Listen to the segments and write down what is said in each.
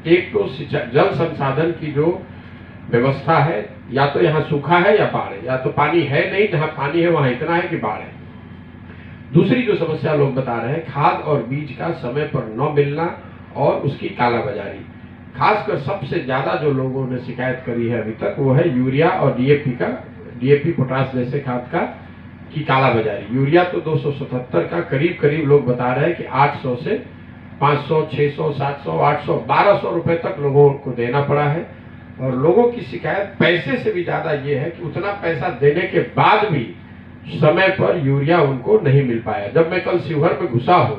एक तो जल संसाधन की जो व्यवस्था है, या तो यहाँ सूखा है या बाढ़ है, या तो पानी है नहीं, जहाँ पानी है वहाँ इतना है कि बाढ़ है। दूसरी जो समस्या लोग बता रहे हैं, खाद और बीज का समय पर न मिलना और उसकी कालाबाजारी। खासकर सबसे ज्यादा जो लोगों ने शिकायत करी है अभी तक वो है यूरिया और डीएपी पोटाश जैसे खाद का की कालाबाजारी। यूरिया तो 277 का करीब लोग बता रहे हैं कि 800 से 500, 600, 700, 800, 1200 रुपए तक लोगों को देना पड़ा है। और लोगों की शिकायत पैसे से भी ज्यादा ये है कि उतना पैसा देने के बाद भी समय पर यूरिया उनको नहीं मिल पाया। जब मैं कल शिवहर में घुसा हूं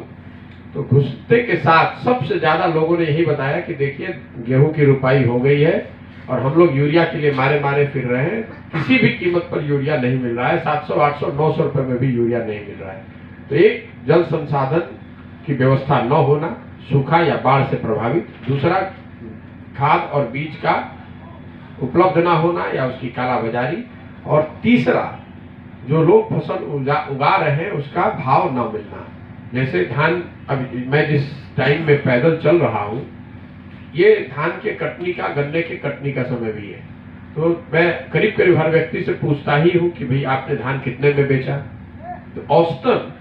तो घुसते के साथ सबसे ज्यादा लोगों ने यही बताया कि देखिए गेहूं की रुपाई हो गई है और हम लोग यूरिया के लिए मारे फिर रहे हैं, किसी भी कीमत पर यूरिया नहीं मिल रहा है। 700, 800, 900 रुपए में भी यूरिया नहीं मिल रहा है। तो एक जल संसाधन की व्यवस्था न होना, सूखा या बाढ़ से प्रभावित। दूसरा, खाद और बीज का उपलब्ध न होना या उसकी कालाबाजारी। और तीसरा, जो लोग फसल उगा रहे हैं उसका भाव न मिलना। जैसे धान, अभी मैं जिस टाइम में पैदल चल रहा हूँ, ये धान के कटनी का, गन्ने के कटनी का समय भी है। तो मैं करीब हर व्यक्ति से पूछता ही हूँ कि भाई आपने धान कितने में बेचा। तो औसतन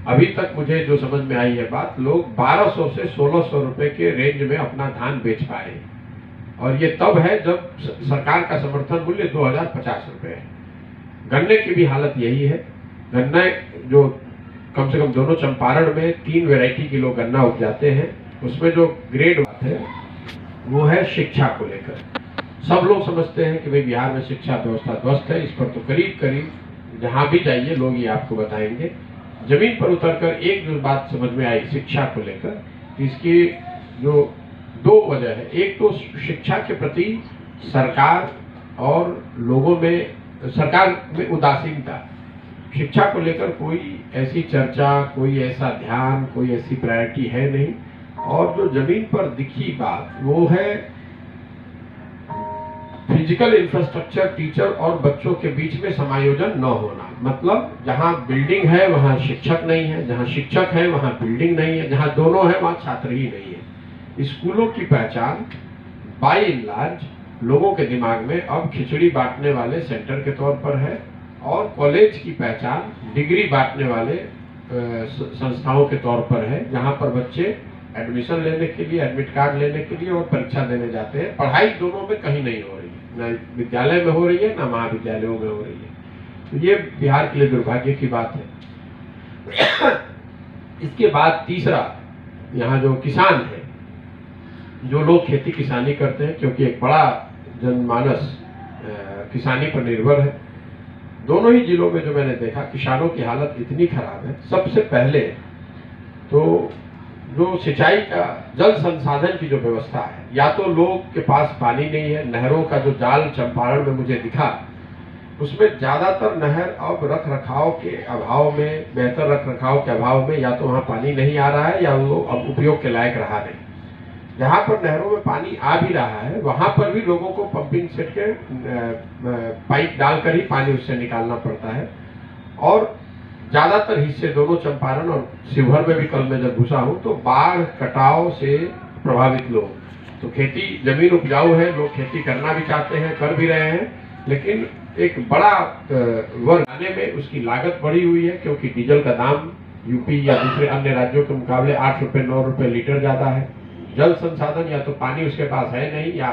अभी तक मुझे जो समझ में आई है बात, लोग 1200 से 1600 रुपए के रेंज में अपना धान बेच पाए। और ये तब है जब सरकार का समर्थन मूल्य 2050 रुपए है। गन्ने की भी हालत यही है। गन्ना जो कम से कम दोनों चंपारण में 3 वैरायटी के लोग गन्ना उपजाते हैं, उसमें जो ग्रेड बात है वो है शिक्षा को लेकर। सब लोग समझते हैं कि भाई बिहार में शिक्षा व्यवस्था ध्वस्त है। इस पर तो करीब जहां भी जाइए लोग ये आपको बताएंगे। जमीन पर उतरकर एक जो बात समझ में आई शिक्षा को लेकर, इसकी जो 2 वजह है। एक तो शिक्षा के प्रति सरकार और लोगों में, सरकार में उदासीनता। शिक्षा को लेकर कोई ऐसी चर्चा, कोई ऐसा ध्यान, कोई ऐसी प्रायोरिटी है नहीं। और जो जमीन पर दिखी बात वो है फिजिकल इंफ्रास्ट्रक्चर, टीचर और बच्चों के बीच में समायोजन न होना। मतलब जहां बिल्डिंग है वहां शिक्षक नहीं है, जहां शिक्षक है वहां बिल्डिंग नहीं है, जहां दोनों है वहां छात्र ही नहीं है। स्कूलों की पहचान बाय एंड लार्ज लोगों के दिमाग में अब खिचड़ी बांटने वाले सेंटर के तौर पर है, और कॉलेज की पहचान डिग्री बांटने वाले संस्थाओं के तौर पर है, जहां पर बच्चे एडमिशन लेने के लिए, एडमिट कार्ड लेने के लिए और परीक्षा देने जाते हैं। पढ़ाई दोनों में कहीं नहीं हो रही है, न विद्यालय में हो रही है न महाविद्यालयों में हो रही है। तो ये बिहार के लिए दुर्भाग्य की बात है। इसके बाद तीसरा, यहाँ जो किसान है, जो लोग खेती किसानी करते हैं, क्योंकि एक बड़ा जनमानस किसानी पर निर्भर है। दोनों ही जिलों में जो मैंने देखा, किसानों की हालत इतनी खराब है। सबसे पहले तो जो सिंचाई का, जल संसाधन की जो व्यवस्था है, या तो लोग के पास पानी नहीं है। नहरों का जो जाल चंपारण में मुझे दिखा, उसमें ज्यादातर नहर अब रख रखाव के अभाव में, बेहतर रख रखाव के अभाव में, या तो वहां पानी नहीं आ रहा है या वो अब उपयोग के लायक रहा नहीं। जहां पर नहरों में पानी आ भी रहा है वहां पर भी लोगों को पंपिंग सेट के पाइप डालकर ही पानी उससे निकालना पड़ता है। और ज्यादातर हिस्से, दोनों चंपारण और शिवहर में भी कल मैं जब घुसा हूं, तो बाढ़ कटाव से प्रभावित लोग। तो खेती, जमीन उपजाऊ है, लोग खेती करना भी चाहते हैं, कर भी रहे हैं, लेकिन एक बड़ा वर्ग आने में उसकी लागत बढ़ी हुई है, क्योंकि डीजल का दाम यूपी या दूसरे अन्य राज्यों के मुकाबले 8 रुपए 9 रुपए लीटर ज्यादा है। जल संसाधन, या तो पानी उसके पास है नहीं, या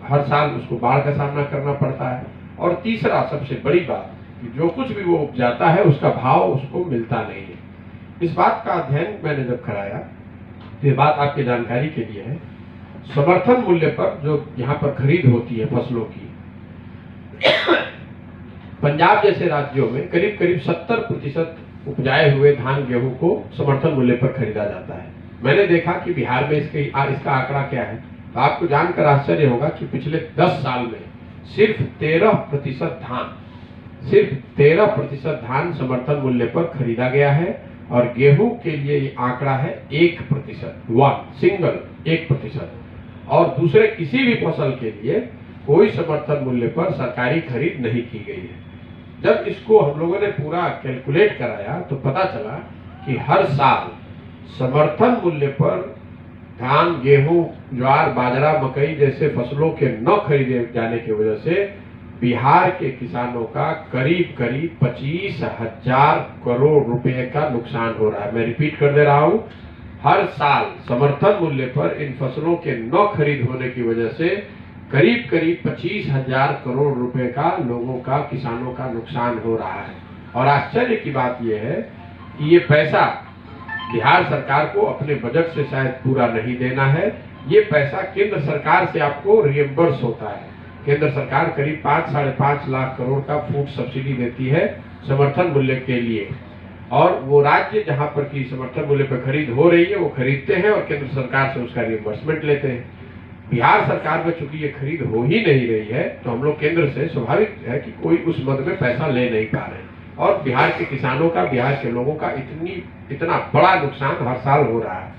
हर साल उसको बाढ़ का सामना करना पड़ता है। और तीसरा सबसे बड़ी बात कि जो कुछ भी वो उपजाता है उसका भाव उसको मिलता नहीं है। इस बात का अध्ययन मैंने जब कराया, तो ये बात आपकी जानकारी के लिए है, समर्थन मूल्य पर जो यहाँ पर खरीद होती है फसलों की, पंजाब जैसे राज्यों में करीब 70% उपजाए हुए धान गेहूं को समर्थन मूल्य पर खरीदा जाता है। मैंने देखा कि बिहार में इसका आंकड़ा क्या है, तो आपको जानकर आश्चर्य होगा कि पिछले 10 साल में सिर्फ 13% धान समर्थन मूल्य पर खरीदा गया है। और गेहूं के लिए ये आंकड़ा है 1%। और दूसरे किसी भी फसल के लिए कोई समर्थन मूल्य पर सरकारी खरीद नहीं की गई है। जब इसको हम लोगों ने पूरा कैलकुलेट कराया तो पता चला कि हर साल समर्थन मूल्य पर धान, गेहूं, ज्वार, बाजरा, मकई जैसे फसलों के न खरीदे जाने की वजह से बिहार के किसानों का करीब करीब 25,000 करोड़ रुपए का नुकसान हो रहा है। मैं रिपीट कर दे रहा हूं, हर साल समर्थन मूल्य पर इन फसलों के न खरीद होने की वजह से करीब करीब 25,000 करोड़ रुपए का लोगों का, किसानों का नुकसान हो रहा है। और आश्चर्य की बात यह है कि ये पैसा बिहार सरकार को अपने बजट से शायद पूरा नहीं देना है। ये पैसा केंद्र सरकार से आपको रिएम्बर्स होता है। केंद्र सरकार करीब 5-5.5 लाख करोड़ का फूड सब्सिडी देती है समर्थन मूल्य के लिए, और वो राज्य जहां पर की समर्थन मूल्य पर खरीद हो रही है वो खरीदते हैं और केंद्र सरकार से उसका रिएम्बर्समेंट लेते हैं। बिहार सरकार में चूंकि ये खरीद हो ही नहीं रही है, तो हम लोग केंद्र से स्वाभाविक है कि कोई उस मद में पैसा ले नहीं पा रहे हैं, और बिहार के किसानों का, बिहार के लोगों का इतना बड़ा नुकसान हर साल हो रहा है।